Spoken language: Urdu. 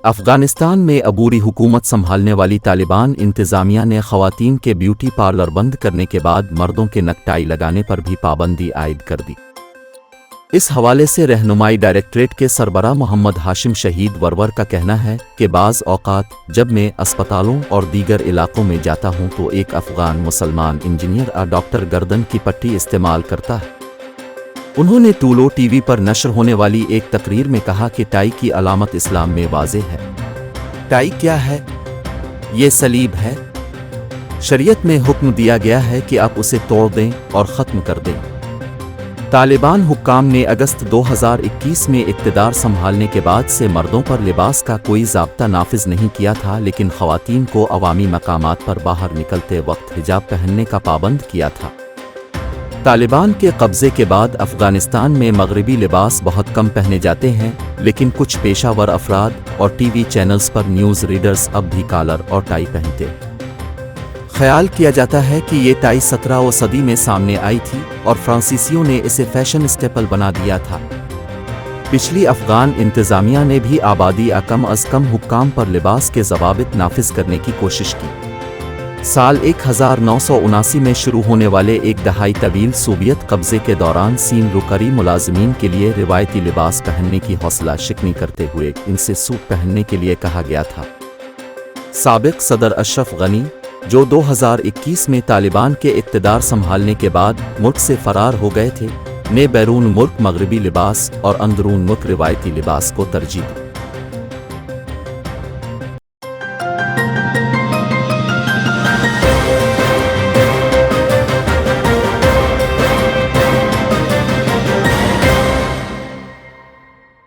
افغانستان میں عبوری حکومت سنبھالنے والی طالبان انتظامیہ نے خواتین کے بیوٹی پارلر بند کرنے کے بعد مردوں کے نک ٹائی لگانے پر بھی پابندی عائد کر دی۔ اس حوالے سے رہنمائی ڈائریکٹریٹ کے سربراہ محمد ہاشم شہید ورور کا کہنا ہے کہ بعض اوقات جب میں اسپتالوں اور دیگر علاقوں میں جاتا ہوں تو ایک افغان مسلمان انجینئر ڈاکٹر گردن کی پٹی استعمال کرتا ہے۔ انہوں نے طولو ٹی وی پر نشر ہونے والی ایک تقریر میں کہا کہ ٹائی کی علامت اسلام میں واضح ہے۔ ٹائی کیا ہے؟ یہ صلیب ہے۔ شریعت میں حکم دیا گیا ہے کہ آپ اسے توڑ دیں اور ختم کر دیں۔ طالبان حکام نے اگست 2021 میں اقتدار سنبھالنے کے بعد سے مردوں پر لباس کا کوئی ضابطہ نافذ نہیں کیا تھا، لیکن خواتین کو عوامی مقامات پر باہر نکلتے وقت حجاب پہننے کا پابند کیا تھا۔ طالبان کے قبضے کے بعد افغانستان میں مغربی لباس بہت کم پہنے جاتے ہیں، لیکن کچھ پیشہ ور افراد اور ٹی وی چینلز پر نیوز ریڈرز اب بھی کالر اور ٹائی پہنتے ہیں۔ خیال کیا جاتا ہے کہ یہ ٹائی 17ویں صدی میں سامنے آئی تھی اور فرانسیسیوں نے اسے فیشن اسٹیپل بنا دیا تھا۔ پچھلی افغان انتظامیہ نے بھی آبادی کم از کم حکام پر لباس کے ضوابط نافذ کرنے کی کوشش کی۔ سال 1979 میں شروع ہونے والے ایک دہائی طویل سوویت قبضے کے دوران سین روکری ملازمین کے لیے روایتی لباس پہننے کی حوصلہ شکنی کرتے ہوئے ان سے سوٹ پہننے کے لیے کہا گیا تھا۔ سابق صدر اشرف غنی، جو 2021 میں طالبان کے اقتدار سنبھالنے کے بعد ملک سے فرار ہو گئے تھے، نے بیرون ملک مغربی لباس اور اندرون ملک روایتی لباس کو ترجیح دی۔